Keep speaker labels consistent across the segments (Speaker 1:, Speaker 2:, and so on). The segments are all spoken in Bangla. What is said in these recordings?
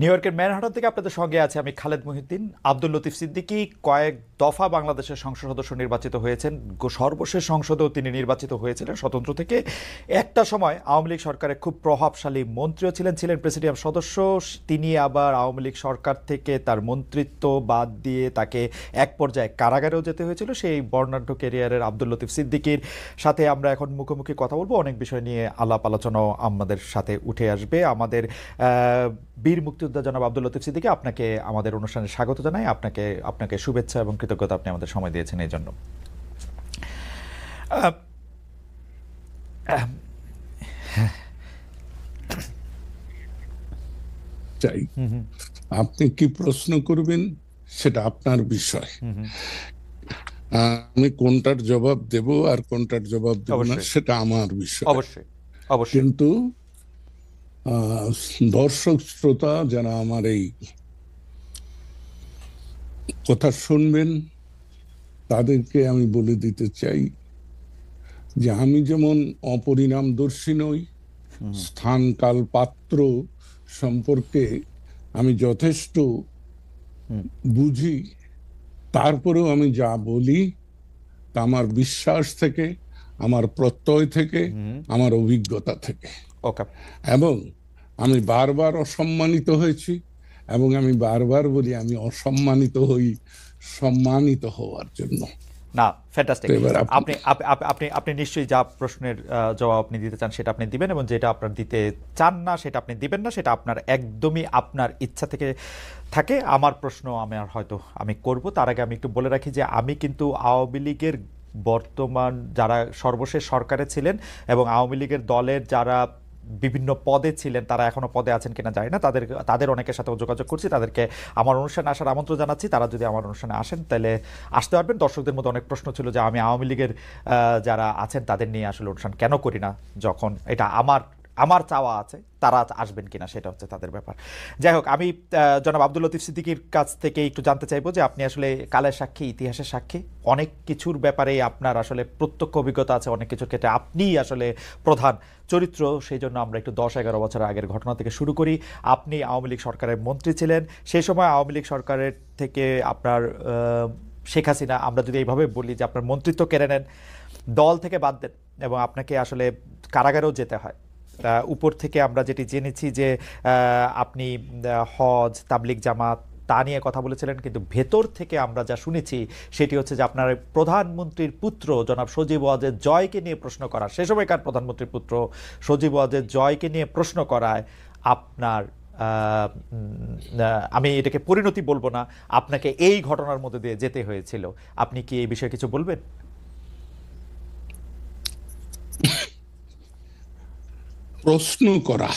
Speaker 1: নিউ ইয়র্কের ম্যানহাটন থেকে আপনাদের সঙ্গে আছে আমি খালেদ মহিউদ্দিন। আব্দুল লতিফ সিদ্দিকী কয়েক দফা বাংলাদেশের সংসদ সদস্য নির্বাচিত হয়েছেন। সর্বশেষ সংসদেও তিনি নির্বাচিত হয়েছিলেন স্বতন্ত্র থেকে। একটা সময় আওয়ামী লীগ সরকারের খুব প্রভাবশালী মন্ত্রীও ছিলেন, ছিলেন প্রেসিডিয়াম সদস্য। তিনি আবার আওয়ামী লীগ সরকার থেকে তার মন্ত্রিত্ব বাদ দিয়ে তাকে এক পর্যায়ে কারাগারেও যেতে হয়েছিল। সেই বর্ণাঢ্য ক্যারিয়ারের আব্দুল লতিফ সিদ্দিকীর সাথে আমরা এখন মুখোমুখি কথা বলবো। অনেক বিষয় নিয়ে আলাপ আলোচনাও আমাদের সাথে উঠে আসবে। আমাদের বীর মুক্তিযোদ্ধা জনাব আব্দুল লতিফ সিদ্দিকী, আপনাকে আমাদের অনুষ্ঠানে স্বাগত জানাই। আপনাকে শুভেচ্ছা এবং কৃতজ্ঞতা, আপনি আমাদের সময় দিয়েছেন এই জন্য।
Speaker 2: চাই আপনি কি প্রশ্ন করবেন সেটা আপনার বিষয়। আমি কোনটার জবাব দেব আর কোনটার জবাব দেব না সেটা আমার বিষয়।
Speaker 1: অবশ্যই অবশ্যই।
Speaker 2: কিন্তু দর্শক শ্রোতা যারা আমার এই কথা শুনবেন তাদেরকে আমি বলে দিতে চাই যে আমি যেমন অপরিণামদর্শী নই, স্থান কাল পাত্র সম্পর্কে আমি যথেষ্ট বুঝি, তারপরেও আমি যা বলি তা আমার বিশ্বাস থেকে, আমার প্রত্যয় থেকে, আমার অভিজ্ঞতা থেকে। এবং আমি বারবার অসম্মানিত হয়েছি এবং আমি বারবার বলি আমি অসম্মানিত হই সম্মানিত হওয়ার জন্য।
Speaker 1: না, ফ্যান্টাস্টিক। আপনি আপনি আপনি নিশ্চয়ই যা প্রশ্নের জবাব আপনি দিতে চান সেটা আপনি দিবেন, এবং যেটা আপনার দিতে চান না সেটা আপনি দিবেন না। সেটা আপনার একদমই আপনার ইচ্ছা থেকে থাকে। আমার প্রশ্ন আমি করব, তার আগে আমি একটু বলে রাখি যে আমি কিন্তু আওয়ামী লীগের বর্তমান যারা সর্বশেষ সরকারে ছিলেন এবং আওয়ামী লীগের দলের যারা বিভিন্ন পদে ছিলেন, তারা এখনো পদে আছেন কিনা জানি না, তাদের অনেকের সাথে যোগাযোগ করছি। তাদেরকে আমার অনুষ্ঠানে আসার আমন্ত্রণ জানাচ্ছি। তারা যদি আমার অনুষ্ঠানে আসেন তাহলে আসতে পারবেন। দর্শকদের মধ্যে অনেক প্রশ্ন ছিল যে আমি আওয়ামী লীগের যারা আছেন তাদের নিয়ে আসলে অনুষ্ঠান কেন করি না, যখন এটা আমার চাওয়া আছে, তারা আসবেন কিনা সেটা হচ্ছে তাদের ব্যাপার। যাই হোক, আমি জনাব আব্দুল লতিফ সিদ্দিকীর কাছ থেকে একটু জানতে চাইবো যে আপনি আসলে কালের সাক্ষী, ইতিহাসের সাক্ষী, অনেক কিছুর ব্যাপারে আপনার আসলে প্রত্যক্ষ অভিজ্ঞতা আছে, অনেক কিছুর ক্ষেত্রে আপনি আসলে প্রধান চরিত্র। সেই জন্য আমরা একটু 10-11 বছর আগের ঘটনা থেকে শুরু করি। আপনি আওয়ামী লীগ সরকারের মন্ত্রী ছিলেন। সেই সময় আওয়ামী লীগ সরকারের থেকে আপনার শেখ হাসিনা, আমরা যদি এইভাবে বলি যে আপনার মন্ত্রিত্ব কেড়ে নেন, দল থেকে বাদ দেন এবং আপনাকে আসলে কারাগারেও যেতে হয়। উপর থেকে আমরা যেটি জেনেছি যে আপনি হজ, তাবলিগ জামাত তা নিয়ে কথা বলেছিলেন, কিন্তু ভেতর থেকে আমরা যা শুনেছি সেটি হচ্ছে যে আপনার প্রধানমন্ত্রীর পুত্র জনাব সজীব ওয়াজেদ জয়কে নিয়ে প্রশ্ন করা, সে সময়কার প্রধানমন্ত্রীর পুত্র সজীব ওয়াজেদ জয়কে নিয়ে প্রশ্ন করায় আপনার আমি এটাকে পরিণতি বলবো না, আপনাকে এই ঘটনার মধ্যে দিয়ে যেতে হয়েছিল। আপনি কি এই বিষয়ে কিছু বলবেন?
Speaker 2: প্রশ্ন করা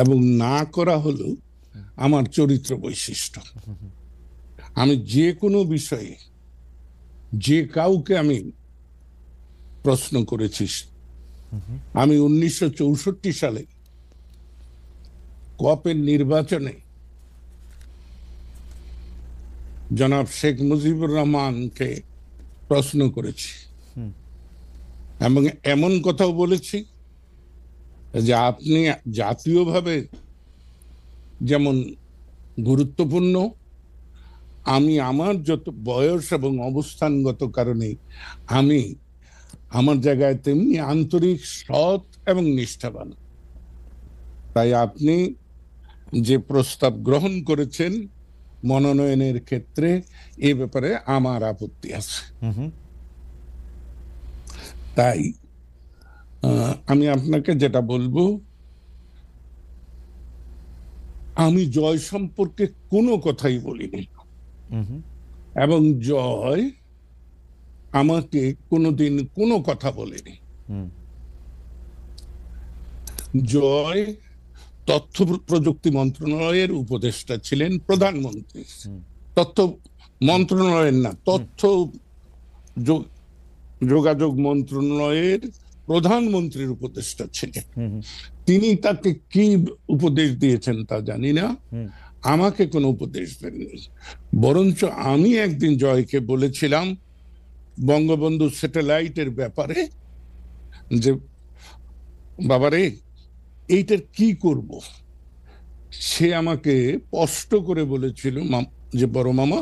Speaker 2: এবং না করা হলো আমার চরিত্র বৈশিষ্ট্য। আমি যে কোনো বিষয়ে যে কাউকে আমি প্রশ্ন করেছি। আমি 1964 সালে কপের নির্বাচনে জনাব শেখ মুজিবুর রহমানকে প্রশ্ন করেছি এবং এমন কথাও বলেছি যে আপনি জাতীয়ভাবে যেমন গুরুত্বপূর্ণ, আমি আমার যত বয়স এবং অবস্থানগত কারণে আমি আমার জায়গায় তেমনি আন্তরিক, সৎ এবং নিষ্ঠাবান। তাই আপনি যে প্রস্তাব গ্রহণ করেছেন মনোনয়নের ক্ষেত্রে, এ ব্যাপারে আমার আপত্তি আছে। তাই আমি আপনাকে যেটা বলবো, আমি জয় সম্পর্কে কোনো কথাই বলিনি এবং জয় আমাকে কোনোদিন কোনো কথা বলেনি। জয় তথ্য প্রযুক্তি মন্ত্রণালয়ের উপদেষ্টা ছিলেন, প্রধানমন্ত্রী, তথ্য মন্ত্রণালয়ের না, তথ্য যোগাযোগ মন্ত্রণালয়ের প্রধানমন্ত্রীর উপদেষ্টা ছিলেন। তিনি তাকে কি উপদেশ দিয়েছেন তা জানি না, আমাকে কোনো উপদেশ দেননি। বরঞ্চ আমি একদিন জয়কে বলেছিলাম বঙ্গবন্ধু স্যাটেলাইটের ব্যাপারে যে বাবারে এইটার কি করব, সে আমাকে স্পষ্ট করে বলেছিল যে বড় মামা,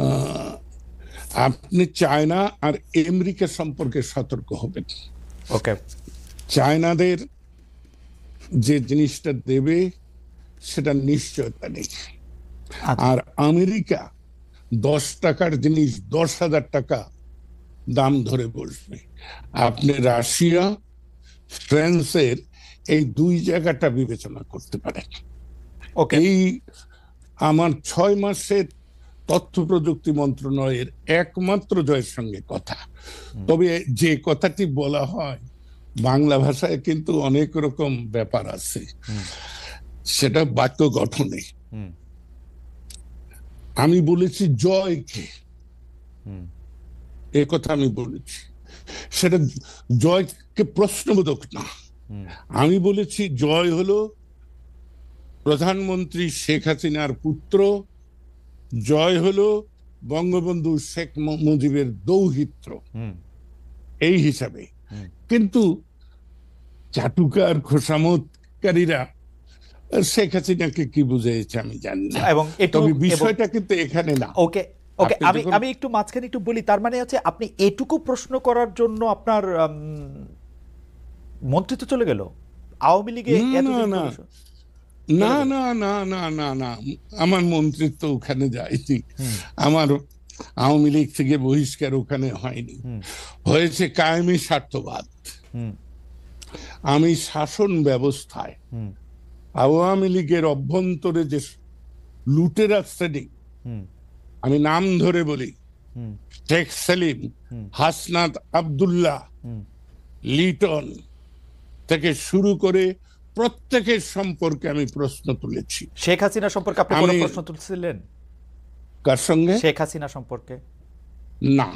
Speaker 2: আহ, আপনি চায়না আর আমেরিকা সম্পর্কে সতর্ক হবেন।
Speaker 1: ওকে।
Speaker 2: চায়নাদের যে জিনিসটা দেবে সেটা নিশ্চয়তা নেই, আর আমেরিকা 10 টাকার জিনিস 10,000 টাকা দাম ধরে বসবে। আপনি রাশিয়া ফ্রান্সের এই দুই জায়গাটা বিবেচনা করতে পারেন। এই আমার 6 মাসের তথ্য প্রযুক্তি মন্ত্রণালয়ের একমাত্র জয়ের সঙ্গে কথা। তবে যে কথাটি বলা হয় বাংলা ভাষায় কিন্তু অনেক রকম ব্যাপার আছে, সেটা বাক্য গঠনে। আমি বলেছি জয়কে, এ কথা আমি বলেছি, সেটা জয়কে প্রশ্নবোধক না। আমি বলেছি জয় হলো প্রধানমন্ত্রী শেখ হাসিনার পুত্র, জয় হলো বঙ্গবন্ধু শেখ মুজিবের দৌহিত্র, এই হিসাবে। কিন্তু চাটুকার খোসামতকারীরা শেখ হাসিনাকে কি বুঝেছে আমি জানি না, তবে বিষয়টা কিন্তু এখানে না।
Speaker 1: ওকে ওকে, আমি একটু মাঝখানে একটু বলি। তার মানে হচ্ছে আপনি এটুকু প্রশ্ন করার জন্য আপনার মন্ত্রিত্ব চলে গেল আওয়ামী লীগে?
Speaker 2: না না না না না না, আমার মন্ত্রিত্ব ওখানে যায়নি, আমার আওয়ামী লীগ থেকে বহিষ্কার ওখানে হয়নি, হয়েছে কায়েমি স্বার্থবাদ। আমি শাসন ব্যবস্থায় আওয়ামী লীগের অভ্যন্তরে যে লুটেরা শ্রেণী, আমি নাম ধরে বলি, শেখ সেলিম, হাসনাত আব্দুল্লাহ, লিটন থেকে শুরু করে প্রত্যেকের সম্পর্কে আমি প্রশ্ন তুলেছি।
Speaker 1: শেখ হাসিনা সম্পর্কে আপনি কোনো প্রশ্ন তুলছিলেন?
Speaker 2: কার সঙ্গে?
Speaker 1: শেখ হাসিনা সম্পর্কে
Speaker 2: না,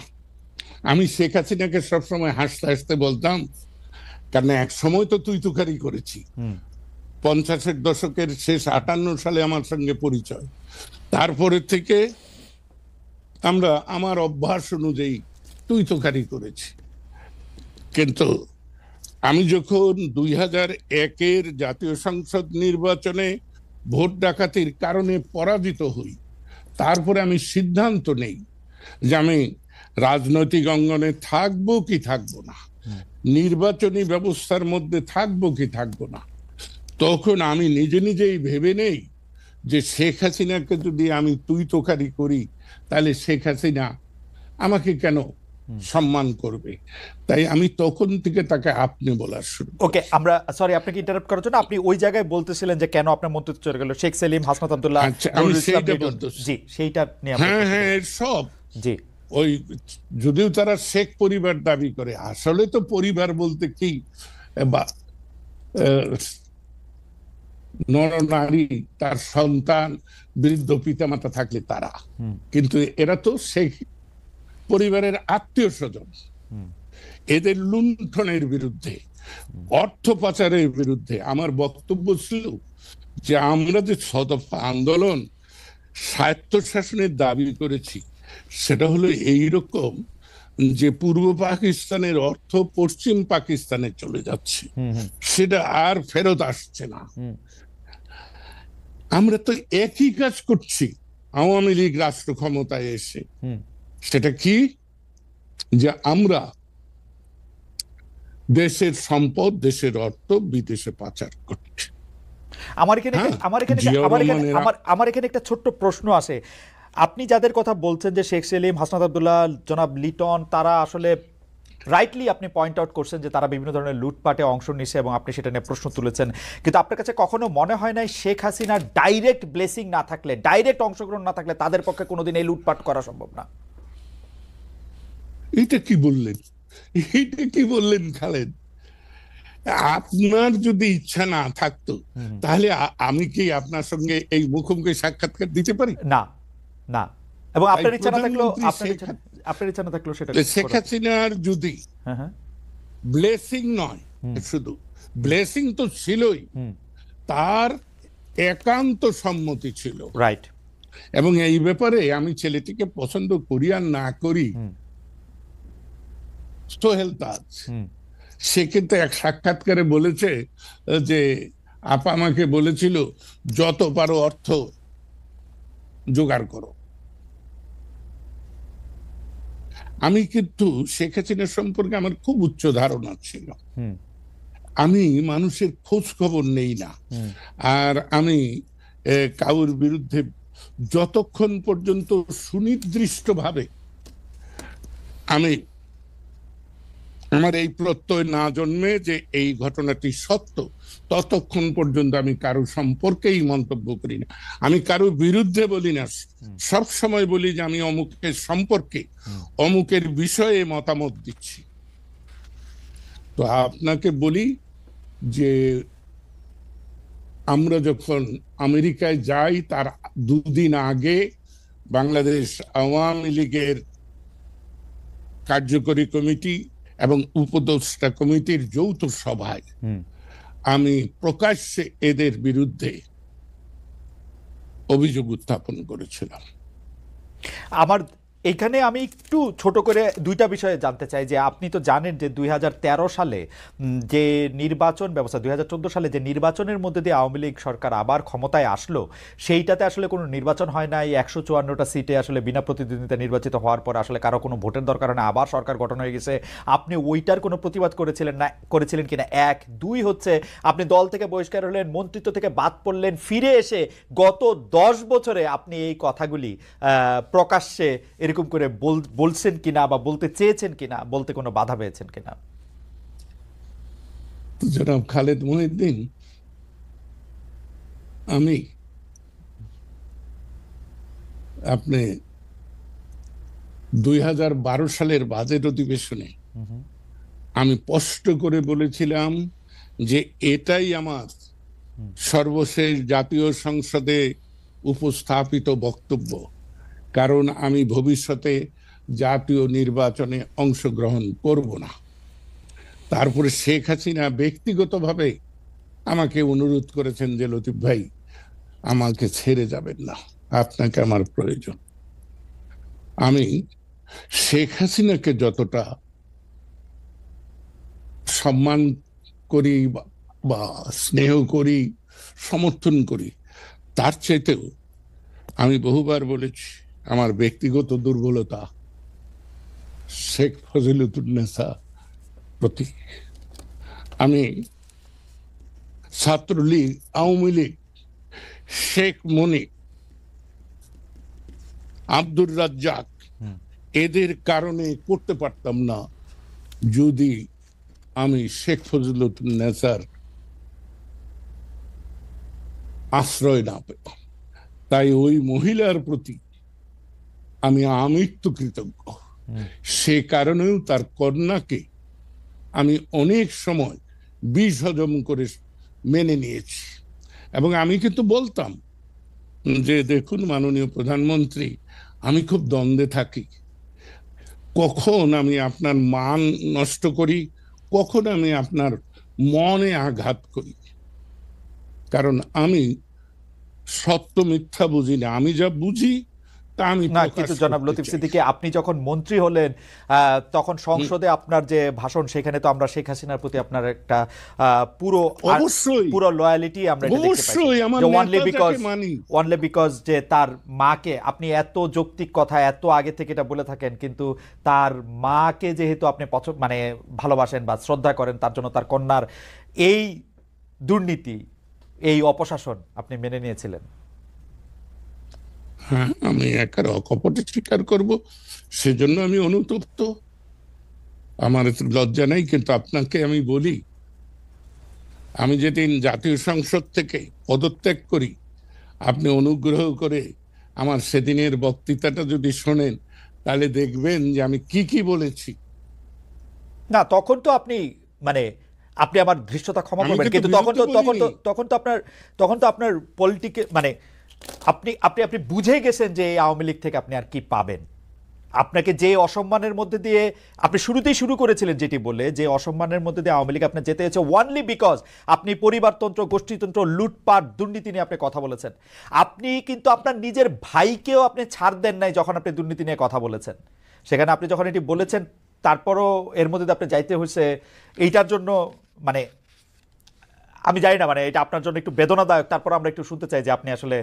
Speaker 2: আমি শেখ হাসিনাকে সবসময় হাসতে হাসতে বলতাম, কারণ এক সময় তো তুই তুকারি করেছি। 50-এর দশকের শেষ 58 সালে আমার সঙ্গে পরিচয়, তারপরে থেকে আমরা আমার অভ্যাস অনুযায়ী তুই তুকারি করেছি। কিন্তু আমি যখন 2001-এর জাতীয় সংসদ নির্বাচনে ভোট ডাকাতির কারণে পরাজিত হই, তারপরে আমি সিদ্ধান্ত নেই যে আমি রাজনৈতিক অঙ্গনে থাকবো কি থাকবো না, নির্বাচনী ব্যবস্থার মধ্যে থাকবো কি থাকবো না। তখন আমি নিজে নিজেই ভেবে নেই যে শেখ হাসিনাকে যদি আমি তুই তোকারি করি, তাহলে শেখ হাসিনা আমাকে কেন সম্মান করবে। তাই আমি তখন থেকে তাকে আপনি বলা শুরু।
Speaker 1: ওকে, আমরা সরি আপনাকে ইন্টারাপ্ট করার জন্য। আপনি ওই জায়গায় বলতেছিলেন যে কেন আপনার মন্ত্রিত্ব চলে গেল, শেখ সেলিম, হাসনাত আব্দুল্লাহ।
Speaker 2: আমি সেইটা বলতেছি।
Speaker 1: জি, সেইটা নিয়ে।
Speaker 2: হ্যাঁ হ্যাঁ, সব। জি, ওই যদিও তারা শেখ পরিবার দাবি করে, আসলে তো পরিবার বলতে কি, বা নরনারী, তার সন্তান, বৃদ্ধ পিতামাতা থাকলে তারা, কিন্তু এরা তো শেখ পরিবারের আত্মীয় স্বজন। এদের লুণ্ঠনের বিরুদ্ধে, অর্থ পাচারের বিরুদ্ধে আমার বক্তব্য ছিল যে আমরা যে ছদফা আন্দোলন স্বায়ত্তশাসনের দাবি করেছি, সেটা হলো এইরকম যে পূর্ব পাকিস্তানের অর্থ পশ্চিম পাকিস্তানে চলে যাচ্ছে, সেটা আর ফেরত আসছে না। আমরা তো একই কাজ করছি আওয়ামী লীগ রাষ্ট্র ক্ষমতায় এসে। সেটা কি? যে আমরা দেশের সম্পদ, দেশের অর্থ বিদেশে পাচার করছি।
Speaker 1: আমার এখানে একটা ছোট্ট প্রশ্ন আসে। আপনি যাদের কথা বলছেন যে শেখ সেলিম, হাসনাত আব্দুল্লাহ, জনাব লিটন, তারা আসলে রাইটলি আপনি পয়েন্ট আউট করছেন যে তারা বিভিন্ন ধরনের লুটপাটে অংশ নিচ্ছে এবং আপনি সেটা নিয়ে প্রশ্ন তুলেছেন। কিন্তু আপনার কাছে কখনো মনে হয় নাই শেখ হাসিনার ডাইরেক্ট ব্লেসিং না থাকলে, ডাইরেক্ট অংশগ্রহণ না থাকলে তাদের পক্ষে কোনোদিন এই লুটপাট করা সম্ভব না?
Speaker 2: এটা কি বললেন, এটা কি বললেন খালেদ? আপনার যদি ইচ্ছা না থাকতো তাহলে আমি কি আপনার সঙ্গে এই মুখোমুখি সাক্ষাৎকার দিতে পারি?
Speaker 1: না না, এবং আপনার ইচ্ছা না থাকলেও, আপনার ইচ্ছা না থাকলেও সেটা
Speaker 2: শেখ হাসিনার যদি ব্লেসিং নয়, শুধু ব্লেসিং তো ছিলই, তার একান্ত সম্মতি ছিল।
Speaker 1: রাইট।
Speaker 2: এবং এই ব্যাপারে আমি ছেলেটিকে পছন্দ করি আর না করি, সোহেল তাজ, সে কিন্তু এক সাক্ষাৎকারে বলেছে যে আপা আমাকে বলেছিল যত পারো অর্থ জোগাড় করো। আমি কিন্তু শেখ হাসিনা সম্পর্কে আমার খুব উচ্চ ধারণা ছিল। আমি মানুষের খোঁজ খবর নেই না, আর আমি কারোর বিরুদ্ধে যতক্ষণ পর্যন্ত সুনির্দিষ্টভাবে আমি আমার এই প্রত্যয় না জন্মে যে এই ঘটনাটি সত্য, ততক্ষণ পর্যন্ত আমি কারো সম্পর্কেই মন্তব্য করি না। আমি কারো বিরুদ্ধে বলি না, সব সময় বলি যে আমি অমুকের সম্পর্কে অমুকের বিষয়ে মতামত দিচ্ছি। তো আপনাকে বলি যে আমরা যখন আমেরিকায় যাই তার দুদিন আগে বাংলাদেশ আওয়ামী লীগের কার্যকরী কমিটি এবং উপদেষ্টা কমিটির যৌথ সভায় আমি প্রকাশ্যে এদের বিরুদ্ধে অভিযোগ উত্থাপন করেছিলাম।
Speaker 1: আমার এখানে আমি একটু ছোট করে দুইটা বিষয়ে জানতে চাই যে আপনি তো জানেন যে 2013 সালে যে নির্বাচন ব্যবস্থা, 2014 সালে যে নির্বাচনের মধ্যে দিয়ে আওয়ামী লীগ সরকার আবার ক্ষমতায় আসলো, সেইটাতে আসলে কোনো নির্বাচন হয় নাই। 154টা সিটে আসলে বিনা প্রতিদ্বন্দ্বিতা নির্বাচিত হওয়ার পর আসলে কারো কোনো ভোটের দরকার হয় না, আবার সরকার গঠন হয়ে গেছে। আপনি ওইটার কোনো প্রতিবাদ করেছিলেন কিনা? 1, 2 হচ্ছে আপনি দল থেকে বহিষ্কার হলেন, মন্ত্রিত্ব থেকে বাদ পড়লেন, ফিরে এসে গত 10 বছরে আপনি এই কথাগুলি প্রকাশ্যে এরকম করে বলছেন কিনা বা বলতে চেয়েছেন কিনা, বলতে কোনো বাধা পেয়েছেন কিনা?
Speaker 2: জনাব খালেদ মহিউদ্দিন, আমি আপনি 2012 সালের বাজেট অধিবেশনে আমি স্পষ্ট করে বলেছিলাম যে এটাই আমার সর্বশেষ জাতীয় সংসদে উপস্থাপিত বক্তব্য, কারণ আমি ভবিষ্যতে জাতীয় নির্বাচনে অংশগ্রহণ করব না। তারপরে শেখ হাসিনা ব্যক্তিগতভাবে আমাকে অনুরোধ করেছেন যে লতিফ ভাই আমাকে ছেড়ে যাবেন না, আপনাকে আমার প্রয়োজন। আমি শেখ হাসিনাকে যতটা সম্মান করি বা স্নেহ করি, সমর্থন করি, তার চাইতেও আমি বহুবার বলেছি আমার ব্যক্তিগত দুর্বলতা শেখ ফজিলতুন্নেসা প্রতি। আমি ছাত্রলীগ, আওয়ামী লীগ, শেখ মনি, আব্দুর রাজ্জাক এদের কারণে করতে পারতাম না যদি আমি শেখ ফজিলতুন্নেসার আশ্রয় না পেতাম। তাই ওই মহিলার প্রতি আমি আমৃত্যু কৃতজ্ঞ। সে কারণেও তার কন্যাকে আমি অনেক সময় বিষ হজম করে মেনে নিয়েছি। এবং আমি কিন্তু বলতাম যে দেখুন মাননীয় প্রধানমন্ত্রী, আমি খুব দ্বন্দ্বে থাকি, কখন আমি আপনার মান নষ্ট করি, কখন আমি আপনার মনে আঘাত করি, কারণ আমি সত্য মিথ্যা বুঝি না, আমি যা বুঝি তা আমি
Speaker 1: না। কিন্তু জনাব লতিফ সিদ্দিকী, আপনি যখন মন্ত্রী হলেন তখন সংসদে আপনার যে ভাষণ, সেখানে তো আমরা শেখ হাসিনার প্রতি আপনার একটা পুরো লয়ালিটি আমরা দেখতে পাই। অনলি বিকজ যে তার মাকে আপনি এত যৌক্তিক কথা এত আগে থেকে এটা বলে থাকেন, কিন্তু তার মাকে যেহেতু আপনি মানে ভালোবাসেন বা শ্রদ্ধা করেন, তার জন্য তার কন্যার এই দুর্নীতি, এই অপশাসন আপনি মেনে নিয়েছিলেন।
Speaker 2: হ্যাঁ, আমি একার অকপটে স্বীকার করব, সেজন্য আমি অনুতপ্ত, আমার লজ্জা নেই। কিন্তু আপনাকে আমি বলি, আমি যেদিন জাতীয় সংসদ থেকে পদত্যাগ করি, আপনি অনুগ্রহ করে আমার সেদিনের বক্তৃতাটা যদি শোনেন তাহলে দেখবেন যে আমি কি কি বলেছি।
Speaker 1: না, তখন তো আপনি মানে আপনি আমার দৃশ্যতা ক্ষমা করবেন, কিন্তু তখন তো আপনার পলিটিকে মানে আপনি বুঝে গেছেন যে এই আওয়ামী লীগ থেকে আপনি আর কি পাবেন। আপনাকে যে অসম্মানের মধ্যে দিয়ে আপনি শুরুতেই শুরু করেছিলেন, যেটি বলে যে অসম্মানের মধ্যে দিয়ে আওয়ামী লীগ আপনার যেতে হয়েছে ওনলি বিকজ আপনি পরিবারতন্ত্র, গোষ্ঠীতন্ত্র, লুটপাট, দুর্নীতি নিয়ে আপনি কথা বলেছেন। আপনি কিন্তু আপনার নিজের ভাইকেও আপনি ছাড় দেন নাই যখন আপনি দুর্নীতি নিয়ে কথা বলেছেন। সেখানে আপনি যখন এটি বলেছেন, তারপরও এর মধ্যে আপনি যাইতে হয়েছে এইটার জন্য। মানে আমি জানি না, মানে এটা আপনার জন্য একটু বেদনাদায়ক, তারপর আমরা একটু শুনতে চাই যে আপনি আসলে